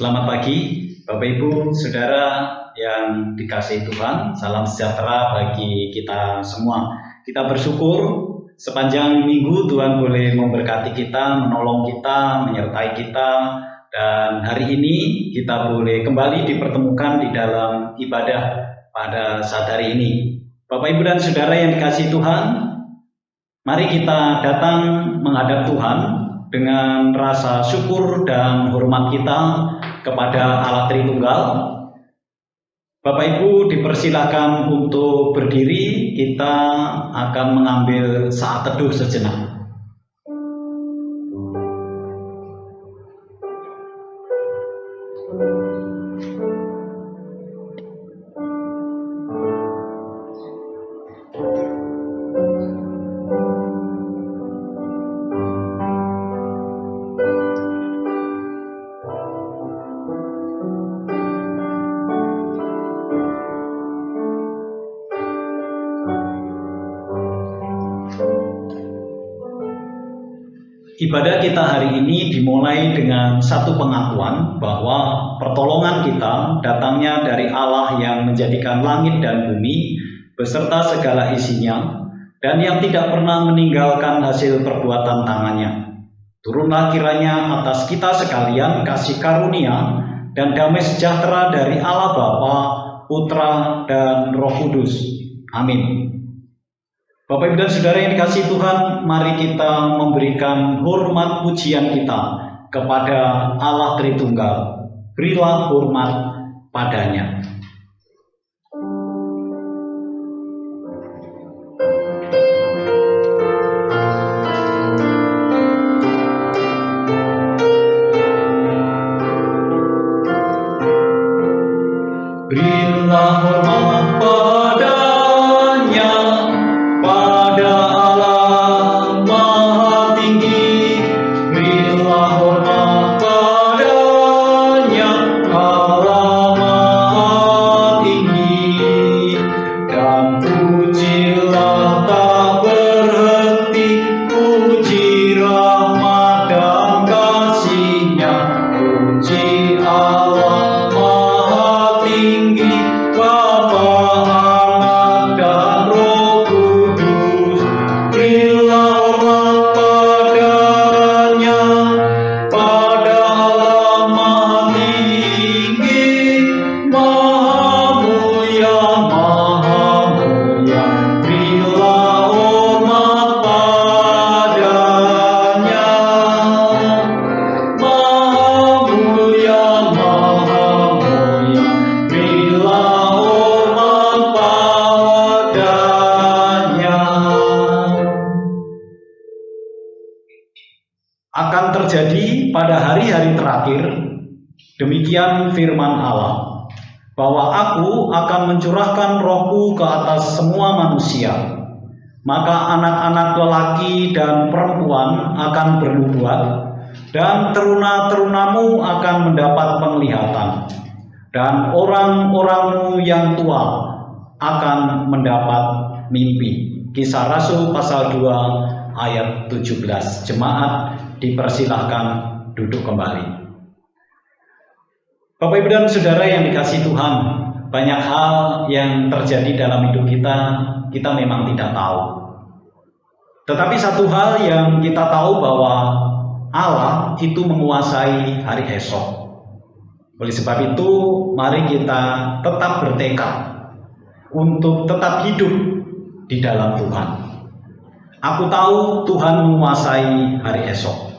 Selamat pagi, Bapak Ibu, Saudara yang dikasihi Tuhan. Salam sejahtera bagi kita semua. Kita bersyukur sepanjang minggu Tuhan boleh memberkati kita, menolong kita, menyertai kita. Dan hari ini kita boleh kembali dipertemukan di dalam ibadah pada saat hari ini. Bapak Ibu dan Saudara yang dikasihi Tuhan, mari kita datang menghadap Tuhan dengan rasa syukur dan hormat kita kepada Allah Tritunggal. Bapak Ibu dipersilakan untuk berdiri, kita akan mengambil saat teduh sejenak. Ibadah kita hari ini dimulai dengan satu pengakuan bahwa pertolongan kita datangnya dari Allah yang menjadikan langit dan bumi beserta segala isinya dan yang tidak pernah meninggalkan hasil perbuatan tangannya. Turunlah kiranya atas kita sekalian kasih karunia dan damai sejahtera dari Allah Bapa, Putra, dan Roh Kudus. Amin. Bapak Ibu dan Saudara yang dikasihi Tuhan, mari kita memberikan hormat pujian kita kepada Allah Tritunggal. Berilah hormat padanya. Berilah hormat padanya. Akan terjadi pada hari-hari terakhir, demikian firman Allah, bahwa aku akan mencurahkan rohku ke atas semua manusia. Maka anak-anak lelaki dan perempuan akan bernubuat, dan teruna-terunamu akan mendapat penglihatan, dan orang-orangmu yang tua akan mendapat mimpi. Kisah Rasul pasal 2 ayat 17. Jemaat dipersilahkan duduk kembali. Bapak Ibu dan Saudara yang dikasihi Tuhan, banyak hal yang terjadi dalam hidup kita memang tidak tahu. Tetapi satu hal yang kita tahu bahwa Allah itu menguasai hari esok. Oleh sebab itu, mari kita tetap bertekad untuk tetap hidup di dalam Tuhan. Aku tahu Tuhan menguasai hari esok.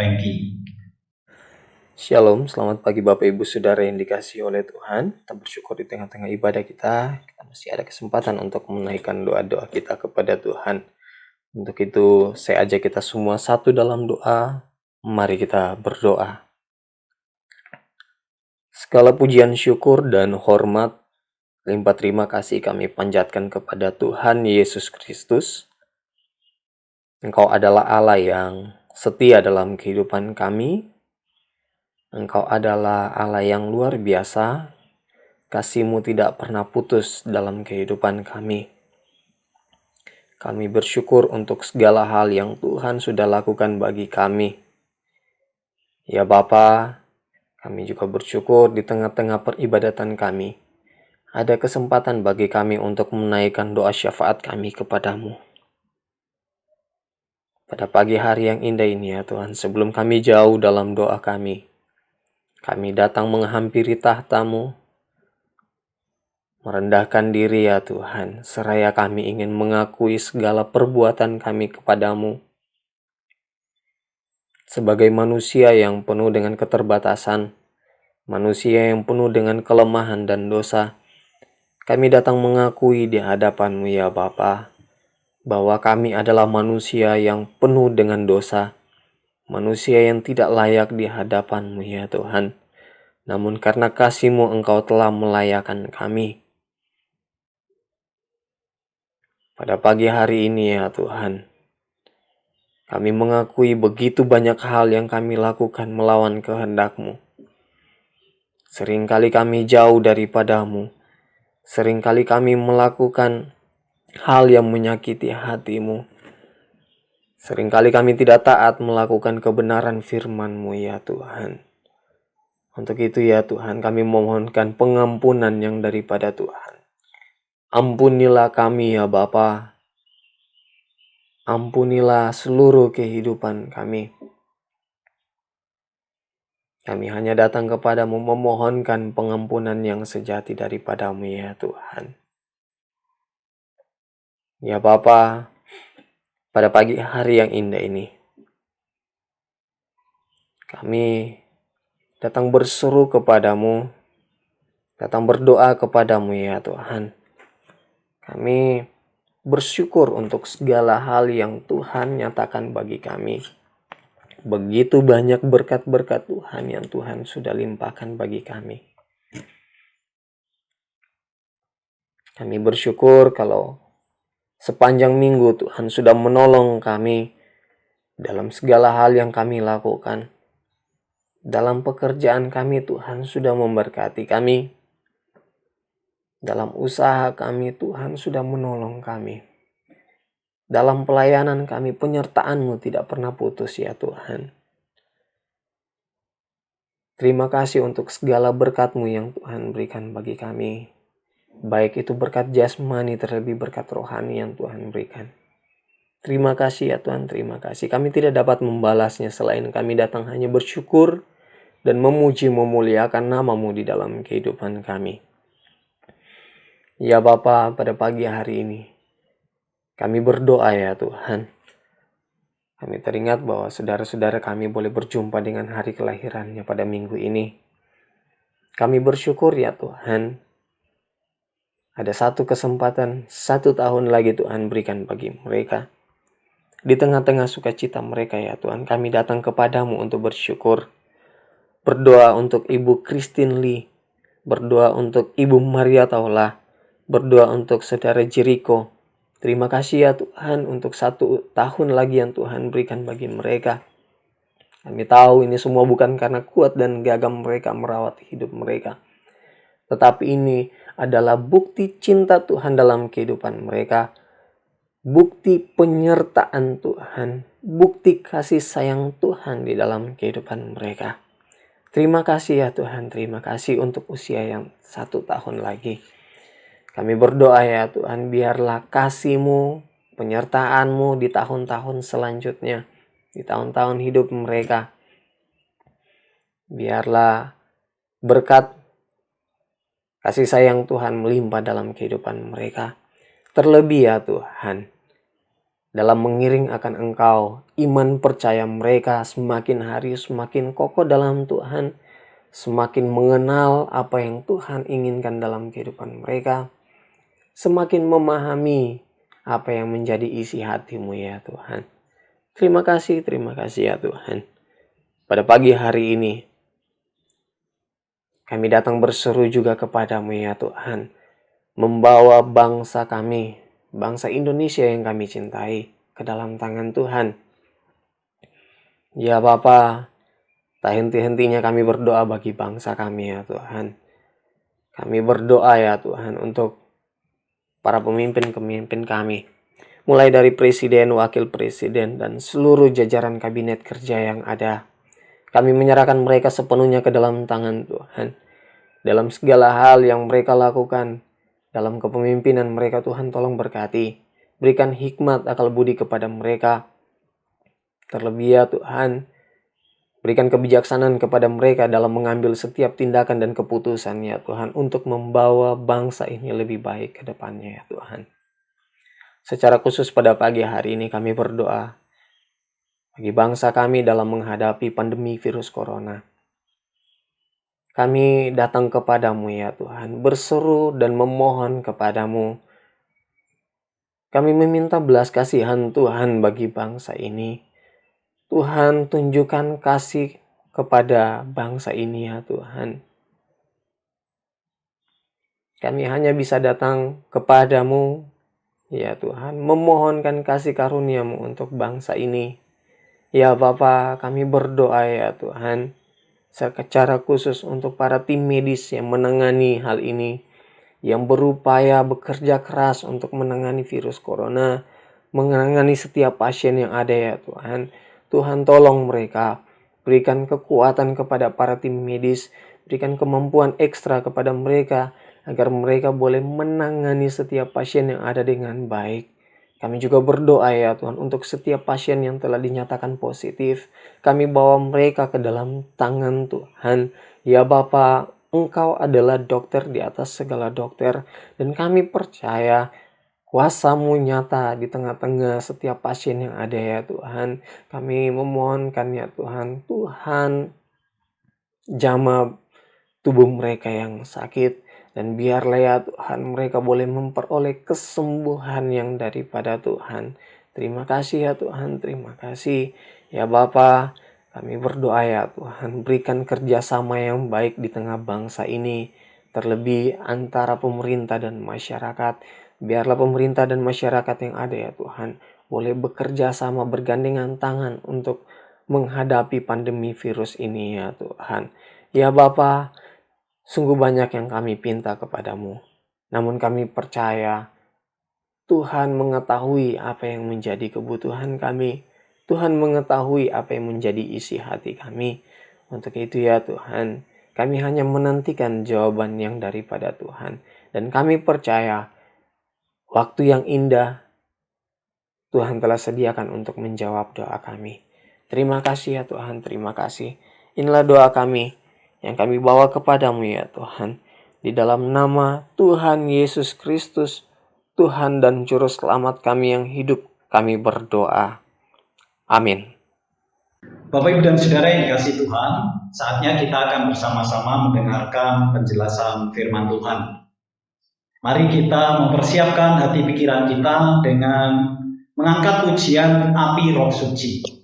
Frankie. Shalom, selamat pagi Bapak Ibu Saudara yang dikasihi oleh Tuhan. Kita bersyukur di tengah-tengah ibadah kita masih ada kesempatan untuk menaikkan doa-doa kita kepada Tuhan. Untuk itu, saya ajak kita semua satu dalam doa. Mari kita berdoa. Segala pujian, syukur, dan hormat, limpah terima kasih kami panjatkan kepada Tuhan Yesus Kristus. Engkau adalah Allah yang setia dalam kehidupan kami. Engkau adalah Allah yang luar biasa. Kasih-Mu tidak pernah putus dalam kehidupan kami. Kami bersyukur untuk segala hal yang Tuhan sudah lakukan bagi kami. Ya Bapa, kami juga bersyukur di tengah-tengah peribadatan kami. Ada kesempatan bagi kami untuk menaikkan doa syafaat kami kepadamu. Pada pagi hari yang indah ini ya Tuhan, sebelum kami jauh dalam doa kami datang menghampiri tahta-Mu, merendahkan diri ya Tuhan, seraya kami ingin mengakui segala perbuatan kami kepadamu. Sebagai manusia yang penuh dengan keterbatasan, manusia yang penuh dengan kelemahan dan dosa, kami datang mengakui di hadapan-Mu ya Bapa, bahwa kami adalah manusia yang penuh dengan dosa, manusia yang tidak layak di hadapan-Mu ya Tuhan. Namun karena kasih-Mu Engkau telah melayakkan kami. Pada pagi hari ini ya Tuhan, kami mengakui begitu banyak hal yang kami lakukan melawan kehendak-Mu. Seringkali kami jauh daripada-Mu. Seringkali kami melakukan hal yang menyakiti hati-Mu. Seringkali kami tidak taat melakukan kebenaran firman-Mu ya Tuhan. Untuk itu ya Tuhan, kami memohonkan pengampunan yang daripada Tuhan. Ampunilah kami ya Bapa. Ampunilah seluruh kehidupan kami. Kami hanya datang kepadamu memohonkan pengampunan yang sejati daripadamu ya Tuhan. Ya Bapa, pada pagi hari yang indah ini, kami datang berseru kepadamu, datang berdoa kepadamu ya Tuhan. Kami bersyukur untuk segala hal yang Tuhan nyatakan bagi kami. Begitu banyak berkat-berkat Tuhan yang Tuhan sudah limpahkan bagi kami. Kami bersyukur kalau sepanjang minggu Tuhan sudah menolong kami dalam segala hal yang kami lakukan. Dalam pekerjaan kami Tuhan sudah memberkati kami. Dalam usaha kami Tuhan sudah menolong kami. Dalam pelayanan kami penyertaan-Mu tidak pernah putus ya Tuhan. Terima kasih untuk segala berkat-Mu yang Tuhan berikan bagi kami. Baik itu berkat jasmani terlebih berkat rohani yang Tuhan berikan. Terima kasih ya Tuhan, terima kasih. Kami tidak dapat membalasnya selain kami datang hanya bersyukur dan memuji memuliakan nama-Mu di dalam kehidupan kami. Ya Bapa, pada pagi hari ini kami berdoa ya Tuhan. Kami teringat bahwa saudara-saudara kami boleh berjumpa dengan hari kelahirannya pada minggu ini. Kami bersyukur ya Tuhan. Ada satu kesempatan, 1 tahun lagi Tuhan berikan bagi mereka. Di tengah-tengah sukacita mereka ya Tuhan, kami datang kepadamu untuk bersyukur. Berdoa untuk Ibu Christine Lee. Berdoa untuk Ibu Maria Taula. Berdoa untuk Saudara Jericho. Terima kasih ya Tuhan untuk 1 tahun lagi yang Tuhan berikan bagi mereka. Kami tahu ini semua bukan karena kuat dan gagah mereka merawat hidup mereka. Tetapi ini adalah bukti cinta Tuhan dalam kehidupan mereka. Bukti penyertaan Tuhan. Bukti kasih sayang Tuhan di dalam kehidupan mereka. Terima kasih ya Tuhan. Terima kasih untuk usia yang 1 tahun lagi. Kami berdoa ya Tuhan, biarlah kasih-Mu, penyertaan-Mu di tahun-tahun selanjutnya, di tahun-tahun hidup mereka. Biarlah berkat kasih sayang Tuhan melimpah dalam kehidupan mereka. Terlebih ya Tuhan, dalam mengiring akan Engkau. Iman percaya mereka semakin hari semakin kokoh dalam Tuhan, semakin mengenal apa yang Tuhan inginkan dalam kehidupan mereka, semakin memahami apa yang menjadi isi hati-Mu ya Tuhan. Terima kasih ya Tuhan. Pada pagi hari ini, kami datang berseru juga kepadamu ya Tuhan, membawa bangsa kami, bangsa Indonesia yang kami cintai, ke dalam tangan Tuhan. Ya Bapa, tak henti-hentinya kami berdoa bagi bangsa kami ya Tuhan. Kami berdoa ya Tuhan untuk para pemimpin-pemimpin kami, mulai dari presiden, wakil presiden, dan seluruh jajaran kabinet kerja yang ada. Kami menyerahkan mereka sepenuhnya ke dalam tangan Tuhan. Dalam segala hal yang mereka lakukan, dalam kepemimpinan mereka Tuhan tolong berkati. Berikan hikmat akal budi kepada mereka. Terlebih ya Tuhan, berikan kebijaksanaan kepada mereka dalam mengambil setiap tindakan dan keputusan ya Tuhan, untuk membawa bangsa ini lebih baik ke depannya ya Tuhan. Secara khusus pada pagi hari ini kami berdoa bagi bangsa kami dalam menghadapi pandemi virus corona. Kami datang kepadamu ya Tuhan, berseru dan memohon kepadamu. Kami meminta belas kasihan Tuhan bagi bangsa ini. Tuhan, tunjukkan kasih kepada bangsa ini ya Tuhan. Kami hanya bisa datang kepadamu ya Tuhan, memohonkan kasih karunia-Mu untuk bangsa ini. Ya Bapa, kami berdoa ya Tuhan, secara khusus untuk para tim medis yang menangani hal ini, yang berupaya bekerja keras untuk menangani virus corona, menangani setiap pasien yang ada ya Tuhan. Tuhan tolong mereka, berikan kekuatan kepada para tim medis, berikan kemampuan ekstra kepada mereka, agar mereka boleh menangani setiap pasien yang ada dengan baik. Kami juga berdoa ya Tuhan untuk setiap pasien yang telah dinyatakan positif. Kami bawa mereka ke dalam tangan Tuhan. Ya Bapa, Engkau adalah dokter di atas segala dokter. Dan kami percaya kuasa-Mu nyata di tengah-tengah setiap pasien yang ada ya Tuhan. Kami memohonkan ya Tuhan, Tuhan jamah tubuh mereka yang sakit. Dan biarlah ya Tuhan, mereka boleh memperoleh kesembuhan yang daripada Tuhan. Terima kasih ya Tuhan, terima kasih. Ya Bapa, kami berdoa ya Tuhan, berikan kerjasama yang baik di tengah bangsa ini. Terlebih antara pemerintah dan masyarakat. Biarlah pemerintah dan masyarakat yang ada ya Tuhan, boleh bekerja sama bergandengan tangan untuk menghadapi pandemi virus ini ya Tuhan. Ya Bapa, sungguh banyak yang kami pinta kepadamu, namun kami percaya Tuhan mengetahui apa yang menjadi kebutuhan kami. Tuhan mengetahui apa yang menjadi isi hati kami. Untuk itu ya Tuhan, kami hanya menantikan jawaban yang daripada Tuhan. Dan kami percaya waktu yang indah Tuhan telah sediakan untuk menjawab doa kami. Terima kasih ya Tuhan, terima kasih. Inilah doa kami yang kami bawa kepadamu ya Tuhan. Di dalam nama Tuhan Yesus Kristus, Tuhan dan Juru Selamat kami yang hidup, kami berdoa. Amin. Bapak, Ibu, dan Saudara yang dikasihi Tuhan, saatnya kita akan bersama-sama mendengarkan penjelasan firman Tuhan. Mari kita mempersiapkan hati pikiran kita dengan mengangkat pujian Api Roh Suci.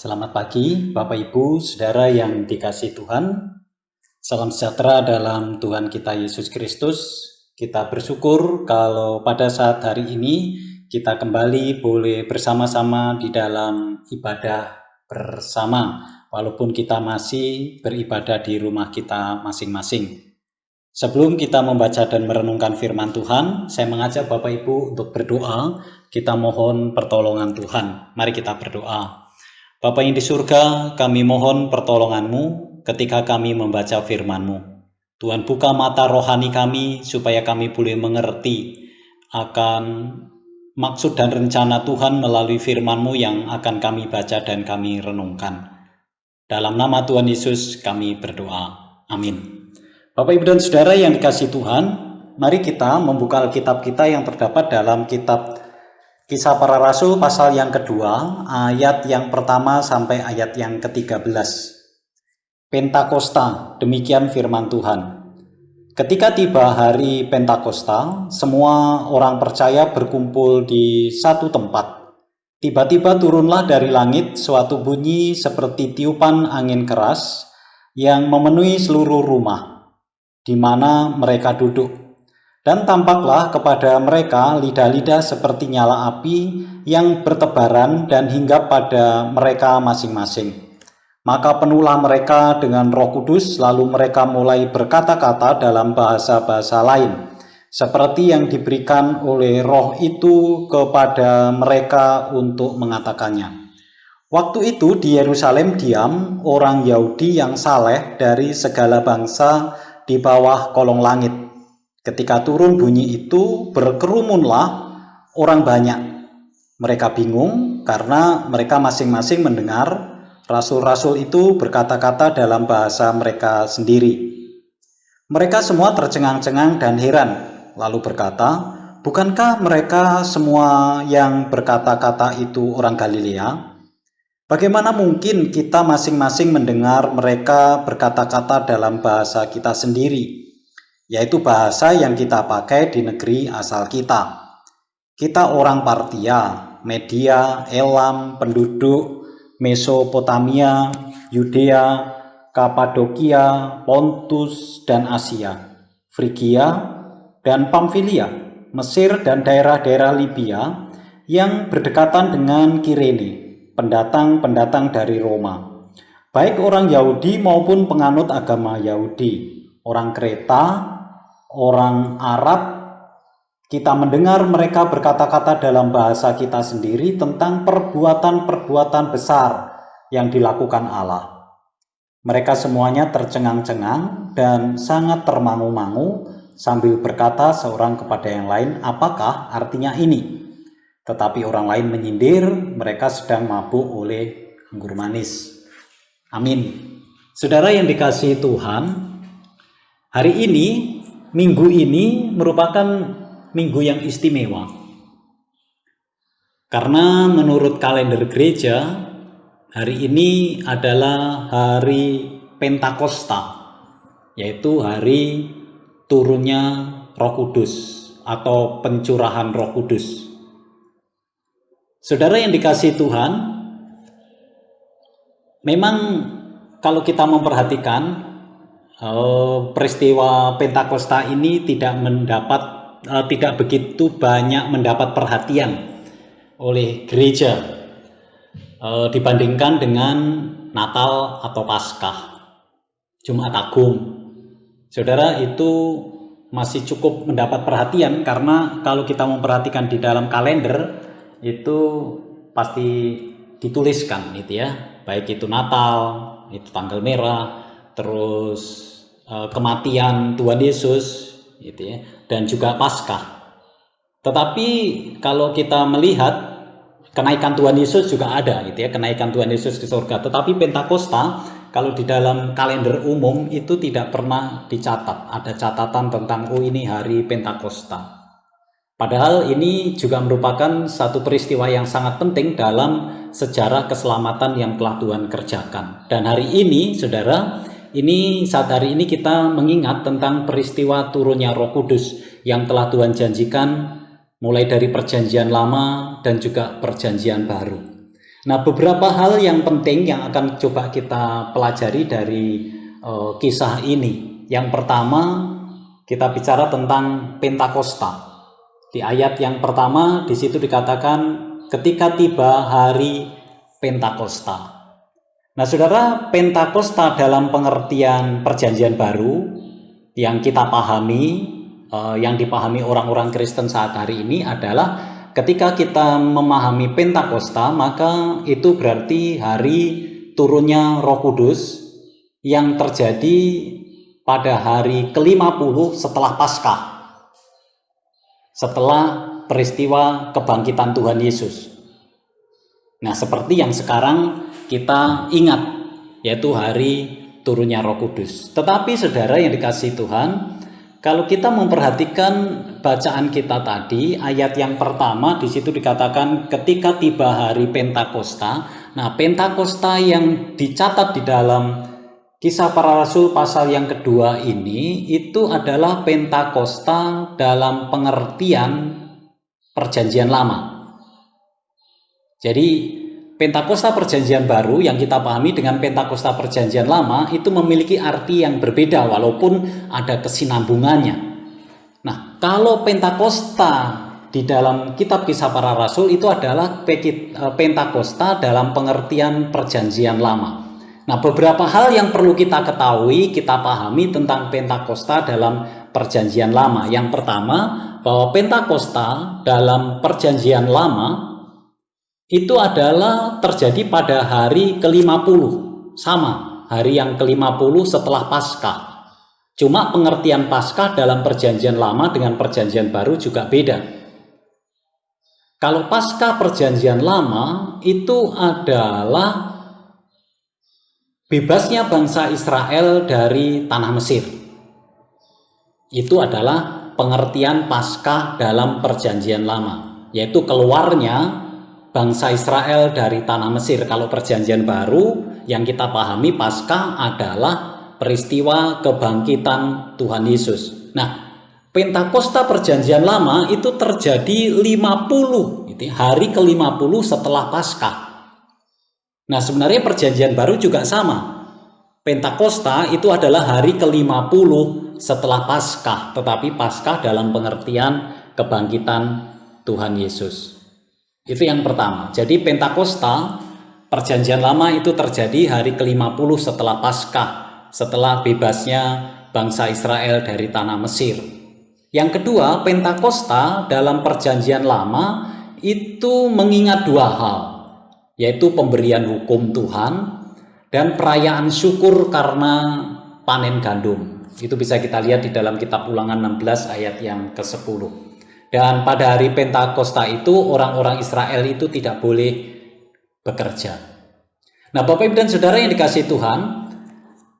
Selamat pagi Bapak Ibu, Saudara yang dikasihi Tuhan. Salam sejahtera dalam Tuhan kita Yesus Kristus. Kita bersyukur kalau pada saat hari ini kita kembali boleh bersama-sama di dalam ibadah bersama, walaupun kita masih beribadah di rumah kita masing-masing. Sebelum kita membaca dan merenungkan firman Tuhan, saya mengajak Bapak Ibu untuk berdoa. Kita mohon pertolongan Tuhan. Mari kita berdoa. Bapa yang di surga, kami mohon pertolongan-Mu ketika kami membaca firman-Mu. Tuhan, buka mata rohani kami supaya kami boleh mengerti akan maksud dan rencana Tuhan melalui firman-Mu yang akan kami baca dan kami renungkan. Dalam nama Tuhan Yesus kami berdoa. Amin. Bapak, Ibu, dan Saudara yang dikasihi Tuhan, mari kita membuka Alkitab kita yang terdapat dalam kitab Kisah Para Rasul pasal yang kedua, ayat yang pertama sampai ayat yang ke-13. Pentakosta, demikian firman Tuhan. Ketika tiba hari Pentakosta, semua orang percaya berkumpul di satu tempat. Tiba-tiba turunlah dari langit suatu bunyi seperti tiupan angin keras yang memenuhi seluruh rumah di mana mereka duduk. Dan tampaklah kepada mereka lidah-lidah seperti nyala api yang bertebaran dan hinggap pada mereka masing-masing. Maka penuhlah mereka dengan Roh Kudus, lalu mereka mulai berkata-kata dalam bahasa-bahasa lain, seperti yang diberikan oleh Roh itu kepada mereka untuk mengatakannya. Waktu itu di Yerusalem diam orang Yahudi yang saleh dari segala bangsa di bawah kolong langit. Ketika turun bunyi itu, berkerumunlah orang banyak. Mereka bingung karena mereka masing-masing mendengar rasul-rasul itu berkata-kata dalam bahasa mereka sendiri. Mereka semua tercengang-cengang dan heran, lalu berkata, "Bukankah mereka semua yang berkata-kata itu orang Galilea? Bagaimana mungkin kita masing-masing mendengar mereka berkata-kata dalam bahasa kita sendiri, yaitu bahasa yang kita pakai di negeri asal kita? Kita orang Partia, Media, Elam, penduduk Mesopotamia, Yudea, Kapadokia, Pontus dan Asia, Frigia dan Pamfilia, Mesir dan daerah-daerah Libya yang berdekatan dengan Kirene, pendatang-pendatang dari Roma, baik orang Yahudi maupun penganut agama Yahudi, orang Kreta, orang Arab. Kita mendengar mereka berkata-kata dalam bahasa kita sendiri tentang perbuatan-perbuatan besar yang dilakukan Allah." Mereka semuanya tercengang-cengang dan sangat termangu-mangu sambil berkata seorang kepada yang lain, "Apakah artinya ini?" Tetapi orang lain menyindir, mereka sedang mabuk oleh anggur manis. Amin. Saudara yang dikasihi Tuhan, hari ini, minggu ini merupakan minggu yang istimewa. Karena menurut kalender gereja, hari ini adalah hari Pentakosta, yaitu hari turunnya Roh Kudus atau pencurahan Roh Kudus. Saudara yang dikasihi Tuhan, memang kalau kita memperhatikan peristiwa Pentakosta ini tidak begitu banyak mendapat perhatian oleh gereja dibandingkan dengan Natal atau Paskah, Jumat Agung. Saudara, itu masih cukup mendapat perhatian karena kalau kita memperhatikan di dalam kalender itu pasti dituliskan gitu ya, baik itu Natal, itu tanggal merah, terus kematian Tuhan Yesus gitu ya, dan juga Paskah. Tetapi kalau kita melihat kenaikan Tuhan Yesus juga ada gitu ya, kenaikan Tuhan Yesus ke surga. Tetapi Pentakosta kalau di dalam kalender umum itu tidak pernah dicatat, ada catatan tentang ini hari Pentakosta. Padahal ini juga merupakan satu peristiwa yang sangat penting dalam sejarah keselamatan yang telah Tuhan kerjakan. Dan hari ini, saudara, saat hari ini kita mengingat tentang peristiwa turunnya Roh Kudus yang telah Tuhan janjikan mulai dari perjanjian lama dan juga perjanjian baru. Nah, beberapa hal yang penting yang akan coba kita pelajari dari kisah ini. Yang pertama, kita bicara tentang Pentakosta. Di ayat yang pertama di situ dikatakan ketika tiba hari Pentakosta. Nah, saudara, Pentakosta dalam pengertian Perjanjian Baru yang kita pahami, yang dipahami orang-orang Kristen saat hari ini adalah ketika kita memahami Pentakosta, maka itu berarti hari turunnya Roh Kudus yang terjadi pada hari ke-50 setelah Paskah, setelah peristiwa kebangkitan Tuhan Yesus. Nah, seperti yang sekarang kita ingat, yaitu hari turunnya Roh Kudus. Tetapi saudara yang dikasihi Tuhan, kalau kita memperhatikan bacaan kita tadi, ayat yang pertama di situ dikatakan ketika tiba hari Pentakosta. Nah, Pentakosta yang dicatat di dalam Kisah Para Rasul pasal yang kedua ini itu adalah Pentakosta dalam pengertian Perjanjian Lama. Jadi Pentakosta Perjanjian Baru yang kita pahami dengan Pentakosta Perjanjian Lama itu memiliki arti yang berbeda walaupun ada kesinambungannya. Nah, kalau Pentakosta di dalam kitab Kisah Para Rasul itu adalah Pentakosta dalam pengertian Perjanjian Lama. Nah, beberapa hal yang perlu kita ketahui, kita pahami tentang Pentakosta dalam Perjanjian Lama. Yang pertama, bahwa Pentakosta dalam Perjanjian Lama itu adalah terjadi pada hari ke-50, sama hari yang ke-50 setelah Paskah. Cuma pengertian Paskah dalam Perjanjian Lama dengan Perjanjian Baru juga beda. Kalau Paskah Perjanjian Lama itu adalah bebasnya bangsa Israel dari tanah Mesir. Itu adalah pengertian Paskah dalam Perjanjian Lama, yaitu keluarnya bangsa Israel dari tanah Mesir. Kalau Perjanjian Baru yang kita pahami Paskah adalah peristiwa kebangkitan Tuhan Yesus. Nah, Pentakosta Perjanjian Lama itu terjadi 50, hari ke-50 setelah Paskah. Nah, sebenarnya Perjanjian Baru juga sama. Pentakosta itu adalah hari ke-50 setelah Paskah, tetapi Paskah dalam pengertian kebangkitan Tuhan Yesus. Itu yang pertama. Jadi Pentakosta Perjanjian Lama itu terjadi hari ke-50 setelah Paskah, setelah bebasnya bangsa Israel dari tanah Mesir. Yang kedua, Pentakosta dalam Perjanjian Lama itu mengingat dua hal, yaitu pemberian hukum Tuhan dan perayaan syukur karena panen gandum. Itu bisa kita lihat di dalam kitab Ulangan 16 ayat yang ke-10. Dan pada hari Pentakosta itu orang-orang Israel itu tidak boleh bekerja. Nah, Bapak Ibu dan Saudara yang dikasihi Tuhan,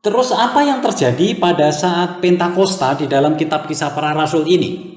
terus apa yang terjadi pada saat Pentakosta di dalam kitab Kisah Para Rasul ini?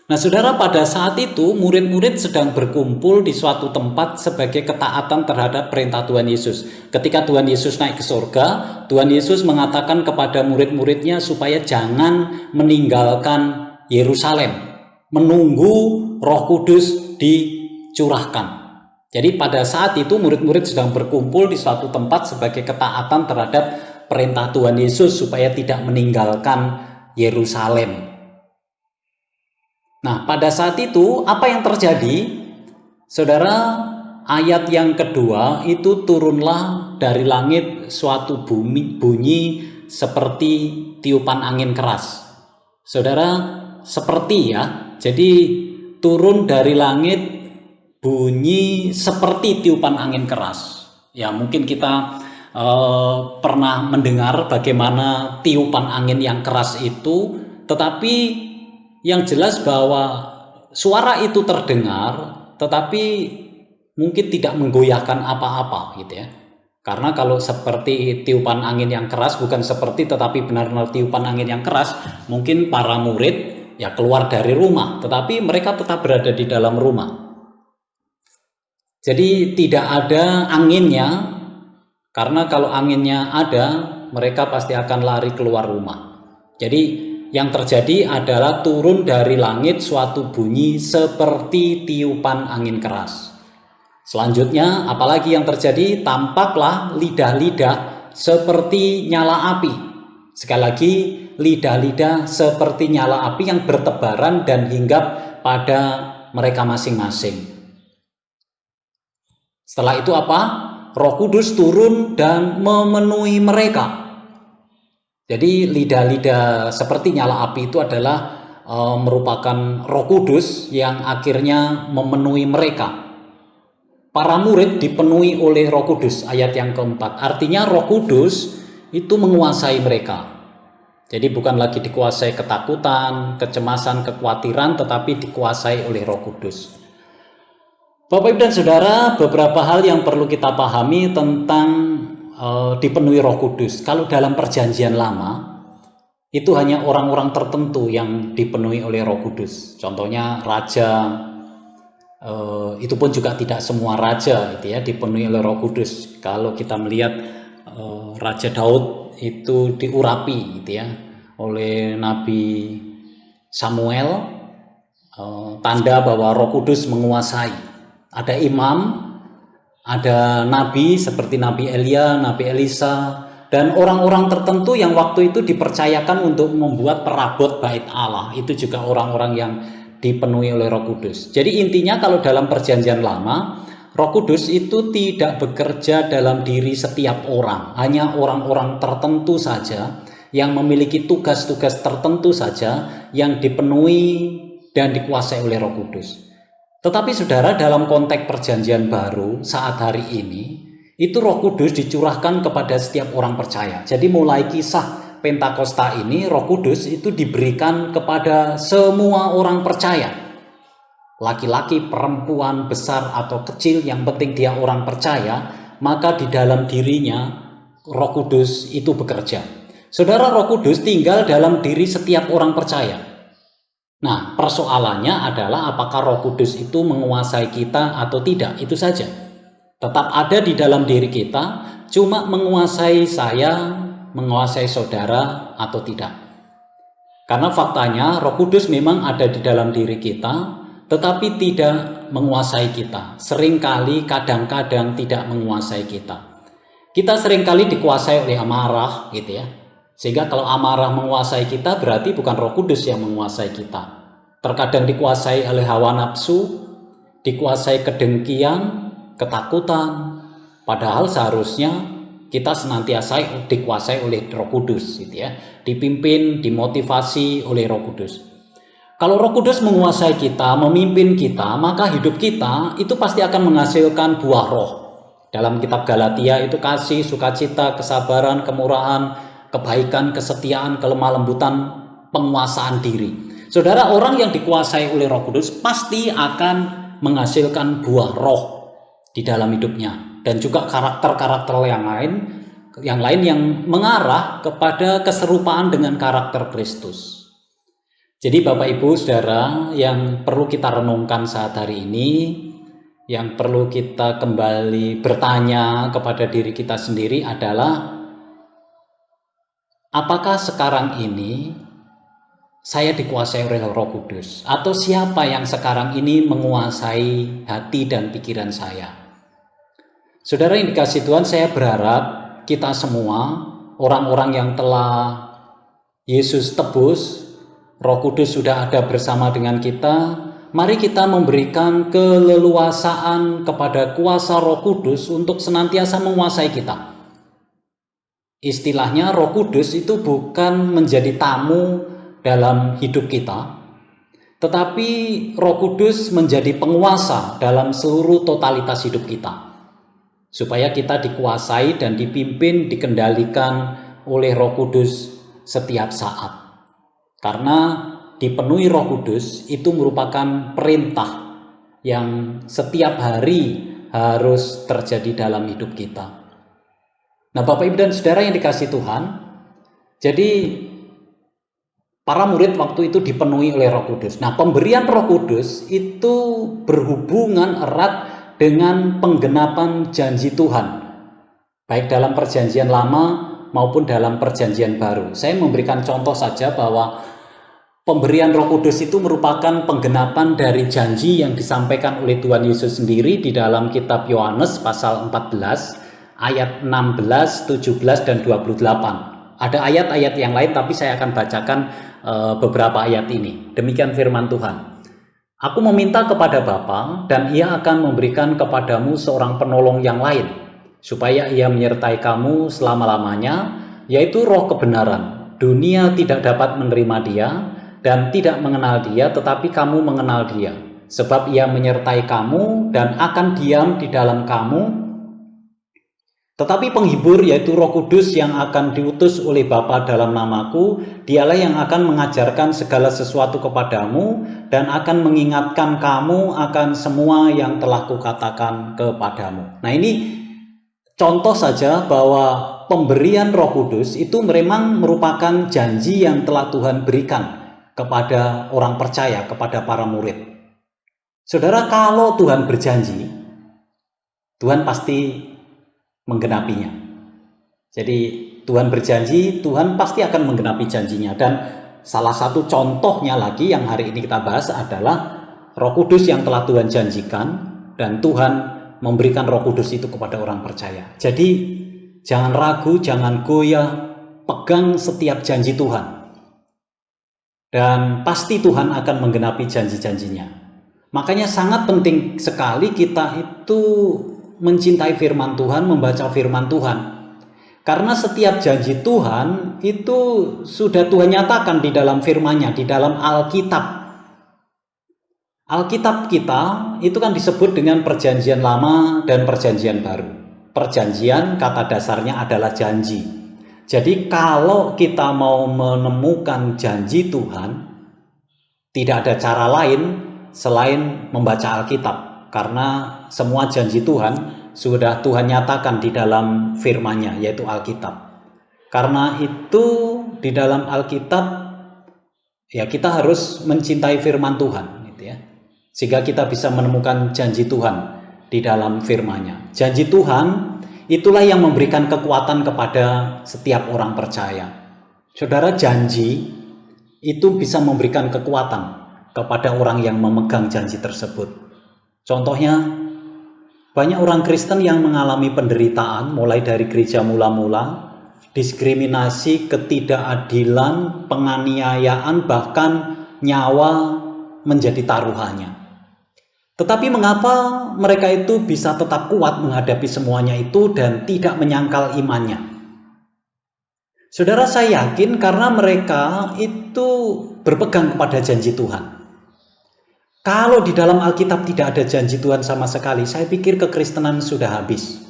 Nah, saudara, pada saat itu murid-murid sedang berkumpul di suatu tempat sebagai ketaatan terhadap perintah Tuhan Yesus. Ketika Tuhan Yesus naik ke surga, Tuhan Yesus mengatakan kepada murid-muridnya supaya jangan meninggalkan Yerusalem, menunggu Roh Kudus dicurahkan. Jadi pada saat itu murid-murid sedang berkumpul di suatu tempat sebagai ketaatan terhadap perintah Tuhan Yesus supaya tidak meninggalkan Yerusalem. Nah, pada saat itu apa yang terjadi? Saudara, ayat yang kedua itu turunlah dari langit suatu bunyi seperti tiupan angin keras. Saudara, seperti ya. Jadi turun dari langit bunyi seperti tiupan angin keras. Ya, mungkin kita pernah mendengar bagaimana tiupan angin yang keras itu, tetapi yang jelas bahwa suara itu terdengar, tetapi mungkin tidak menggoyahkan apa-apa gitu ya. Karena kalau seperti tiupan angin yang keras, bukan seperti tetapi benar-benar tiupan angin yang keras, mungkin para murid ya keluar dari rumah, tetapi mereka tetap berada di dalam rumah. Jadi tidak ada anginnya, karena kalau anginnya ada, mereka pasti akan lari keluar rumah. Jadi yang terjadi adalah turun dari langit suatu bunyi seperti tiupan angin keras. Selanjutnya, apalagi yang terjadi? Tampaklah lidah-lidah seperti nyala api. Sekali lagi, lidah-lidah seperti nyala api yang bertebaran dan hinggap pada mereka masing-masing. Setelah itu apa? Roh Kudus turun dan memenuhi mereka. Jadi lidah-lidah seperti nyala api itu adalah merupakan Roh Kudus yang akhirnya memenuhi mereka. Para murid dipenuhi oleh Roh Kudus, ayat yang keempat. Artinya Roh Kudus itu menguasai mereka. Jadi bukan lagi dikuasai ketakutan, kecemasan, kekhawatiran, tetapi dikuasai oleh Roh Kudus. Bapak Ibu dan Saudara, beberapa hal yang perlu kita pahami tentang dipenuhi Roh Kudus. Kalau dalam Perjanjian Lama, itu hanya orang-orang tertentu yang dipenuhi oleh Roh Kudus. Contohnya raja, itu pun juga tidak semua raja gitu ya dipenuhi oleh Roh Kudus. Kalau kita melihat Raja Daud itu diurapi gitu ya oleh Nabi Samuel, tanda bahwa Roh Kudus menguasai. Ada imam, ada nabi seperti Nabi Elia, Nabi Elisa, dan orang-orang tertentu yang waktu itu dipercayakan untuk membuat perabot bait Allah. Itu juga orang-orang yang dipenuhi oleh Roh Kudus. Jadi intinya kalau dalam Perjanjian Lama, Roh Kudus itu tidak bekerja dalam diri setiap orang, hanya orang-orang tertentu saja yang memiliki tugas-tugas tertentu saja yang dipenuhi dan dikuasai oleh Roh Kudus. Tetapi saudara, dalam konteks Perjanjian Baru saat hari ini, itu Roh Kudus dicurahkan kepada setiap orang percaya. Jadi mulai kisah Pentakosta ini, Roh Kudus itu diberikan kepada semua orang percaya. Laki-laki, perempuan, besar atau kecil, yang penting dia orang percaya, maka di dalam dirinya Roh Kudus itu bekerja. Saudara, Roh Kudus tinggal dalam diri setiap orang percaya. Nah, persoalannya adalah apakah Roh Kudus itu menguasai kita atau tidak, itu saja. Tetap ada di dalam diri kita, cuma menguasai saya, menguasai saudara atau tidak. Karena faktanya Roh Kudus memang ada di dalam diri kita, tetapi tidak menguasai kita. Seringkali, kadang-kadang tidak menguasai kita. Kita seringkali dikuasai oleh amarah gitu ya. Sehingga kalau amarah menguasai kita, berarti bukan Roh Kudus yang menguasai kita. Terkadang dikuasai oleh hawa nafsu, dikuasai kedengkian, ketakutan. Padahal seharusnya kita senantiasa dikuasai oleh Roh Kudus gitu ya, dipimpin, dimotivasi oleh Roh Kudus. Kalau Roh Kudus menguasai kita, memimpin kita, maka hidup kita itu pasti akan menghasilkan buah roh. Dalam kitab Galatia itu kasih, sukacita, kesabaran, kemurahan, kebaikan, kesetiaan, kelemah lembutan, penguasaan diri. Saudara, orang yang dikuasai oleh Roh Kudus pasti akan menghasilkan buah roh di dalam hidupnya. Dan juga karakter-karakter yang lain yang mengarah kepada keserupaan dengan karakter Kristus. Jadi Bapak Ibu Saudara, yang perlu kita renungkan saat hari ini, yang perlu kita kembali bertanya kepada diri kita sendiri adalah, apakah sekarang ini saya dikuasai oleh Roh Kudus? Atau siapa yang sekarang ini menguasai hati dan pikiran saya? Saudara yang dikasih Tuhan, saya berharap kita semua, orang-orang yang telah Yesus tebus, Roh Kudus sudah ada bersama dengan kita, mari kita memberikan keleluasaan kepada kuasa Roh Kudus untuk senantiasa menguasai kita. Istilahnya Roh Kudus itu bukan menjadi tamu dalam hidup kita, tetapi Roh Kudus menjadi penguasa dalam seluruh totalitas hidup kita. Supaya kita dikuasai dan dipimpin, dikendalikan oleh Roh Kudus setiap saat. Karena dipenuhi Roh Kudus itu merupakan perintah yang setiap hari harus terjadi dalam hidup kita. Nah, Bapak Ibu dan Saudara yang dikasih Tuhan, jadi para murid waktu itu dipenuhi oleh Roh Kudus. Nah, pemberian Roh Kudus itu berhubungan erat dengan penggenapan janji Tuhan, baik dalam Perjanjian Lama maupun dalam Perjanjian Baru. Saya memberikan contoh saja bahwa pemberian Roh Kudus itu merupakan penggenapan dari janji yang disampaikan oleh Tuhan Yesus sendiri di dalam kitab Yohanes pasal 14 ayat 16, 17 dan 28. Ada ayat-ayat yang lain tapi saya akan bacakan beberapa ayat ini. Demikian firman Tuhan. Aku meminta kepada Bapa dan Ia akan memberikan kepadamu seorang penolong yang lain, supaya Ia menyertai kamu selama-lamanya, yaitu Roh kebenaran. Dunia tidak dapat menerima Dia dan tidak mengenal Dia, tetapi kamu mengenal Dia, sebab Ia menyertai kamu dan akan diam di dalam kamu. Tetapi penghibur, yaitu Roh Kudus yang akan diutus oleh Bapa dalam namaku, Dialah yang akan mengajarkan segala sesuatu kepadamu dan akan mengingatkan kamu akan semua yang telah kukatakan kepadamu. Nah, ini contoh saja bahwa pemberian Roh Kudus itu memang merupakan janji yang telah Tuhan berikan kepada orang percaya, kepada para murid. Saudara, kalau Tuhan berjanji, Tuhan pasti menggenapinya. Jadi Tuhan berjanji, Tuhan pasti akan menggenapi janjinya. Dan salah satu contohnya lagi yang hari ini kita bahas adalah Roh Kudus yang telah Tuhan janjikan, dan Tuhan memberikan Roh Kudus itu kepada orang percaya. Jadi jangan ragu, jangan goyah, pegang setiap janji Tuhan. Dan pasti Tuhan akan menggenapi janji-janjinya. Makanya sangat penting sekali kita itu mencintai firman Tuhan, membaca firman Tuhan. Karena setiap janji Tuhan itu sudah Tuhan nyatakan di dalam firman-Nya, di dalam Alkitab. Alkitab kita itu kan disebut dengan perjanjian lama dan perjanjian baru. Perjanjian kata dasarnya adalah janji. Jadi kalau kita mau menemukan janji Tuhan, tidak ada cara lain selain membaca Alkitab. Karena semua janji Tuhan sudah Tuhan nyatakan di dalam firman-Nya, yaitu Alkitab. Karena itu di dalam Alkitab ya kita harus mencintai firman Tuhan, gitu ya, sehingga kita bisa menemukan janji Tuhan di dalam firman-Nya. Janji Tuhan itulah yang memberikan kekuatan kepada setiap orang percaya. Saudara, janji itu bisa memberikan kekuatan kepada orang yang memegang janji tersebut. Contohnya, banyak orang Kristen yang mengalami penderitaan mulai dari gereja mula-mula, diskriminasi, ketidakadilan, penganiayaan, bahkan nyawa menjadi taruhannya. Tetapi mengapa mereka itu bisa tetap kuat menghadapi semuanya itu dan tidak menyangkal imannya? Saudara, saya yakin karena mereka itu berpegang kepada janji Tuhan. Kalau di dalam Alkitab tidak ada janji Tuhan sama sekali, saya pikir kekristenan sudah habis.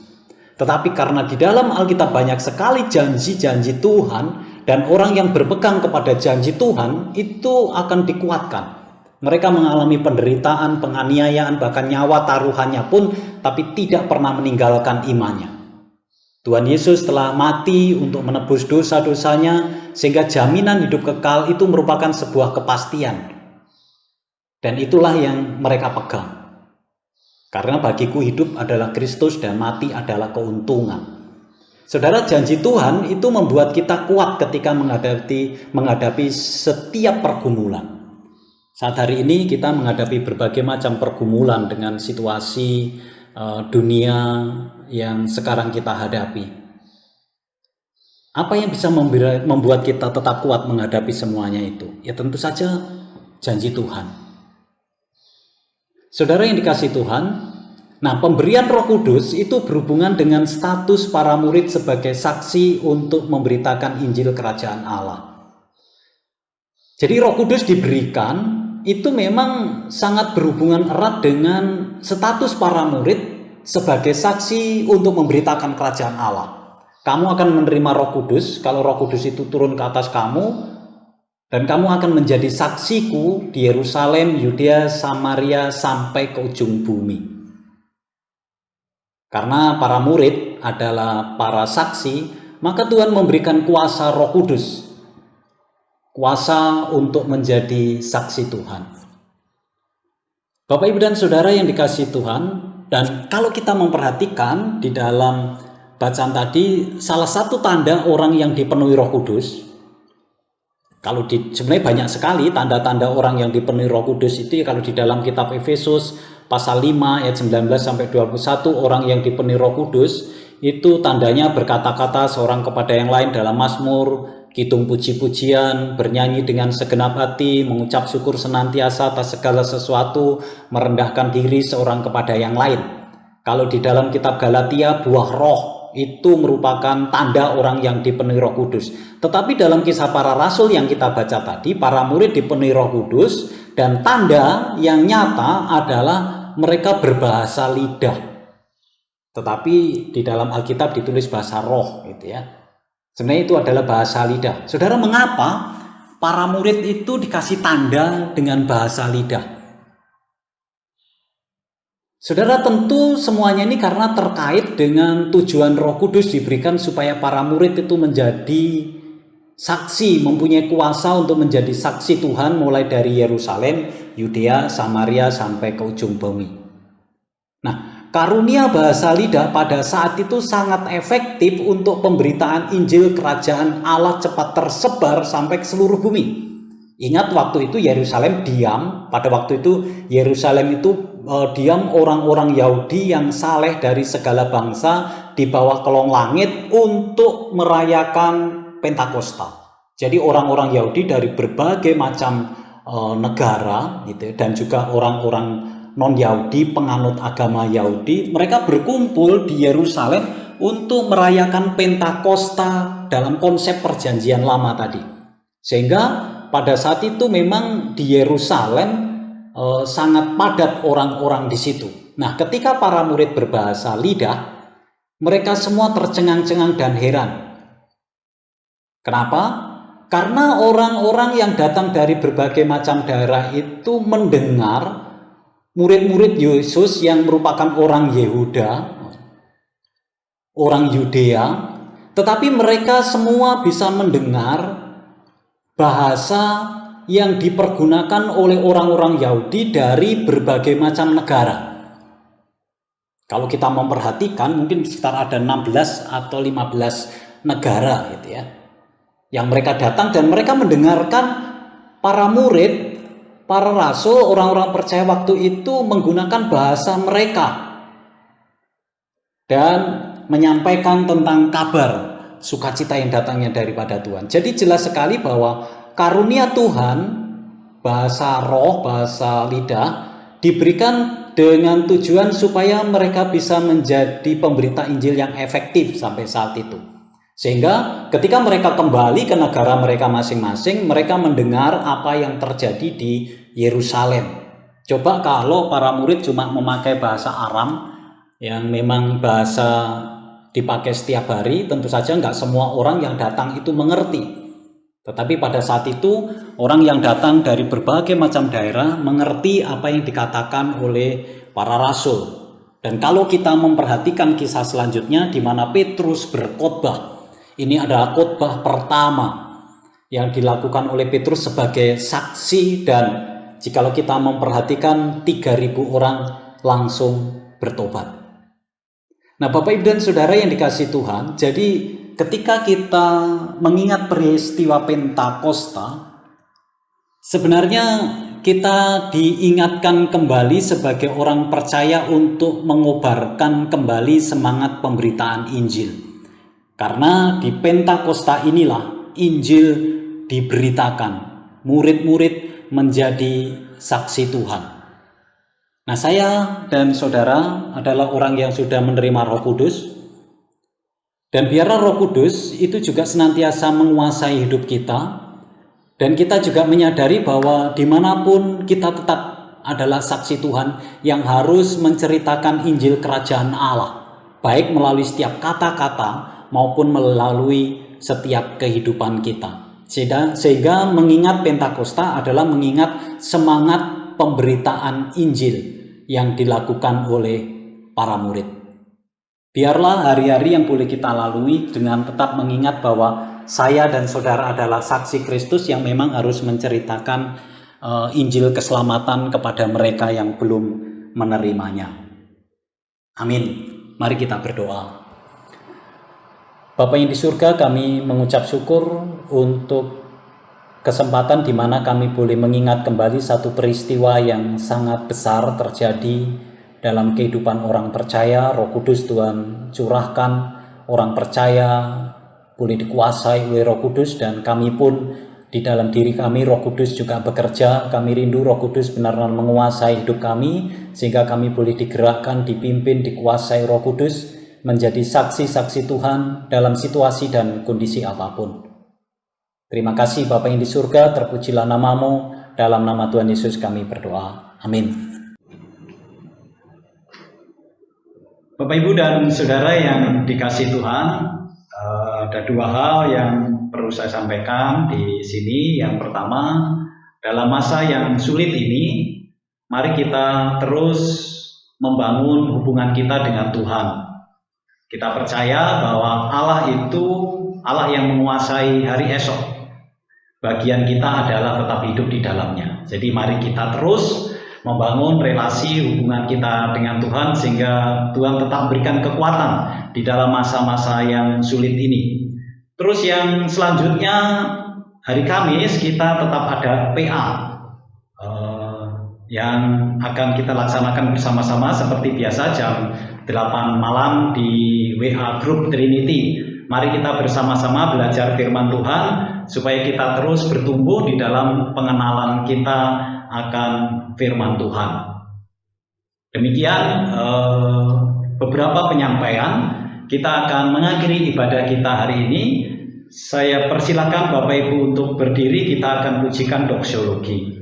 Tetapi karena di dalam Alkitab banyak sekali janji-janji Tuhan, dan orang yang berpegang kepada janji Tuhan itu akan dikuatkan. Mereka mengalami penderitaan, penganiayaan, bahkan nyawa taruhannya pun, tapi tidak pernah meninggalkan imannya. Tuhan Yesus telah mati untuk menebus dosa-dosanya, sehingga jaminan hidup kekal itu merupakan sebuah kepastian. Dan itulah yang mereka pegang. Karena bagiku hidup adalah Kristus dan mati adalah keuntungan. Saudara, janji Tuhan itu membuat kita kuat ketika menghadapi setiap pergumulan. Saat hari ini kita menghadapi berbagai macam pergumulan dengan situasi dunia yang sekarang kita hadapi. Apa yang bisa membuat kita tetap kuat menghadapi semuanya itu? Ya tentu saja janji Tuhan. Saudara yang dikasihi Tuhan, nah pemberian Roh Kudus itu berhubungan dengan status para murid sebagai saksi untuk memberitakan Injil Kerajaan Allah. Jadi Roh Kudus diberikan itu memang sangat berhubungan erat dengan status para murid sebagai saksi untuk memberitakan Kerajaan Allah. Kamu akan menerima Roh Kudus kalau Roh Kudus itu turun ke atas kamu. Dan kamu akan menjadi saksiku di Yerusalem, Yudea, Samaria, sampai ke ujung bumi. Karena para murid adalah para saksi, maka Tuhan memberikan kuasa Roh Kudus. Kuasa untuk menjadi saksi Tuhan. Bapak, Ibu, dan Saudara yang dikasihi Tuhan, dan kalau kita memperhatikan di dalam bacaan tadi, salah satu tanda orang yang dipenuhi Roh Kudus, Sebenarnya banyak sekali tanda-tanda orang yang dipenuhi Roh Kudus itu ya, kalau di dalam kitab Efesus pasal 5 ayat 19 sampai 21, orang yang dipenuhi Roh Kudus itu tandanya berkata-kata seorang kepada yang lain dalam mazmur, kidung puji-pujian, bernyanyi dengan segenap hati, mengucap syukur senantiasa atas segala sesuatu, merendahkan diri seorang kepada yang lain. Kalau di dalam kitab Galatia, buah roh itu merupakan tanda orang yang dipenuhi Roh Kudus. Tetapi dalam Kisah Para Rasul yang kita baca tadi, para murid dipenuhi Roh Kudus dan tanda yang nyata adalah mereka berbahasa lidah. Tetapi di dalam Alkitab ditulis bahasa roh gitu ya. Sebenarnya itu adalah bahasa lidah. Saudara, mengapa para murid itu dikasih tanda dengan bahasa lidah? Saudara, tentu semuanya ini karena terkait dengan tujuan Roh Kudus diberikan supaya para murid itu menjadi saksi, mempunyai kuasa untuk menjadi saksi Tuhan mulai dari Yerusalem, Yudea, Samaria sampai ke ujung bumi. Nah, karunia bahasa lidah pada saat itu sangat efektif untuk pemberitaan Injil Kerajaan Allah cepat tersebar sampai ke seluruh bumi. Ingat waktu itu Yerusalem diam, pada waktu itu Yerusalem itu diam orang-orang Yahudi yang saleh dari segala bangsa di bawah kolong langit untuk merayakan Pentakosta. Jadi orang-orang Yahudi dari berbagai macam negara gitu, dan juga orang-orang non-Yahudi penganut agama Yahudi, mereka berkumpul di Yerusalem untuk merayakan Pentakosta dalam konsep perjanjian lama tadi. Sehingga pada saat itu memang di Yerusalem sangat padat orang-orang di situ. Nah, ketika para murid berbahasa lidah, mereka semua tercengang-cengang dan heran. Kenapa? Karena orang-orang yang datang dari berbagai macam daerah itu mendengar murid-murid Yesus yang merupakan orang Yehuda, orang Yudea, tetapi mereka semua bisa mendengar bahasa yang dipergunakan oleh orang-orang Yahudi dari berbagai macam negara. Kalau kita memperhatikan mungkin sekitar ada 16 atau 15 negara gitu ya, yang mereka datang dan mereka mendengarkan para murid, para rasul, orang-orang percaya waktu itu menggunakan bahasa mereka dan menyampaikan tentang kabar sukacita yang datangnya daripada Tuhan. Jadi jelas sekali bahwa karunia Tuhan, bahasa roh, bahasa lidah, diberikan dengan tujuan supaya mereka bisa menjadi pemberita Injil yang efektif sampai saat itu. Sehingga ketika mereka kembali ke negara mereka masing-masing, mereka mendengar apa yang terjadi di Yerusalem. Coba kalau para murid cuma memakai bahasa Aram, yang memang bahasa dipakai setiap hari, tentu saja nggak semua orang yang datang itu mengerti. Tetapi pada saat itu orang yang datang dari berbagai macam daerah mengerti apa yang dikatakan oleh para rasul. Dan kalau kita memperhatikan kisah selanjutnya di mana Petrus berkhotbah, ini adalah khotbah pertama yang dilakukan oleh Petrus sebagai saksi, dan jikalau kita memperhatikan 3.000 orang langsung bertobat. Nah, Bapak Ibu dan Saudara yang dikasihi Tuhan, jadi ketika kita mengingat peristiwa Pentakosta, sebenarnya kita diingatkan kembali sebagai orang percaya untuk mengobarkan kembali semangat pemberitaan Injil. Karena di Pentakosta inilah Injil diberitakan, murid-murid menjadi saksi Tuhan. Nah, saya dan saudara adalah orang yang sudah menerima Roh Kudus. Dan biarlah Roh Kudus itu juga senantiasa menguasai hidup kita. Dan kita juga menyadari bahwa dimanapun kita tetap adalah saksi Tuhan yang harus menceritakan Injil Kerajaan Allah. Baik melalui setiap kata-kata maupun melalui setiap kehidupan kita. Sehingga mengingat Pentakosta adalah mengingat semangat pemberitaan Injil yang dilakukan oleh para murid. Biarlah hari-hari yang boleh kita lalui dengan tetap mengingat bahwa saya dan saudara adalah saksi Kristus yang memang harus menceritakan Injil keselamatan kepada mereka yang belum menerimanya. Amin. Mari kita berdoa. Bapa yang di surga, kami mengucap syukur untuk kesempatan di mana kami boleh mengingat kembali satu peristiwa yang sangat besar terjadi dalam kehidupan orang percaya. Roh Kudus Tuhan curahkan, orang percaya boleh dikuasai oleh Roh Kudus, dan kami pun di dalam diri kami Roh Kudus juga bekerja. Kami rindu Roh Kudus benar-benar menguasai hidup kami, sehingga kami boleh digerakkan, dipimpin, dikuasai Roh Kudus menjadi saksi-saksi Tuhan dalam situasi dan kondisi apapun. Terima kasih Bapa yang di surga, terpujilah namamu, dalam nama Tuhan Yesus kami berdoa. Amin. Bapak, Ibu, dan Saudara yang dikasihi Tuhan, ada dua hal yang perlu saya sampaikan di sini. Yang pertama, dalam masa yang sulit ini, mari kita terus membangun hubungan kita dengan Tuhan. Kita percaya bahwa Allah itu Allah yang menguasai hari esok. Bagian kita adalah tetap hidup di dalamnya. Jadi mari kita terus membangun relasi hubungan kita dengan Tuhan, sehingga Tuhan tetap berikan kekuatan di dalam masa-masa yang sulit ini. Terus yang selanjutnya, hari Kamis kita tetap ada PA yang akan kita laksanakan bersama-sama seperti biasa jam 8 malam di WA Group Trinity. Mari kita bersama-sama belajar firman Tuhan supaya kita terus bertumbuh di dalam pengenalan kita akan firman Tuhan. Demikian beberapa penyampaian. Kita akan mengakhiri ibadah kita hari ini. Saya persilakan Bapak Ibu untuk berdiri, kita akan pujikan doksologi.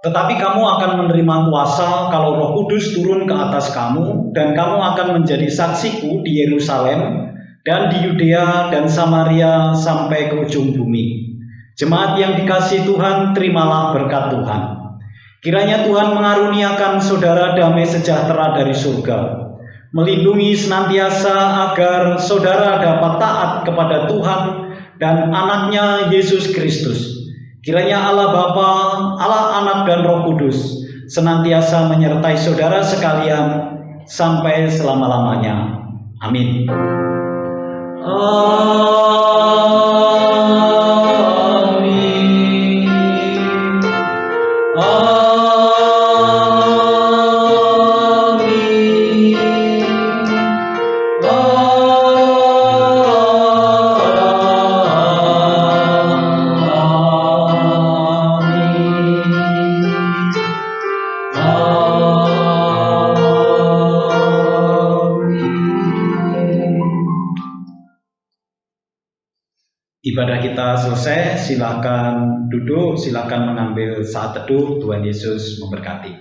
Tetapi kamu akan menerima kuasa kalau Roh Kudus turun ke atas kamu, dan kamu akan menjadi saksiku di Yerusalem dan di Yudea dan Samaria sampai ke ujung bumi. Jemaat yang dikasihi Tuhan, terimalah berkat Tuhan. Kiranya Tuhan mengaruniakan saudara damai sejahtera dari surga, melindungi senantiasa agar saudara dapat taat kepada Tuhan dan anaknya Yesus Kristus. Kiranya Allah Bapa, Allah Anak dan Roh Kudus senantiasa menyertai saudara sekalian sampai selama-lamanya. Amin. Amin. Amin. Ibadah kita selesai, silakan duduk, silakan mengambil saat teduh. Tuhan Yesus memberkati.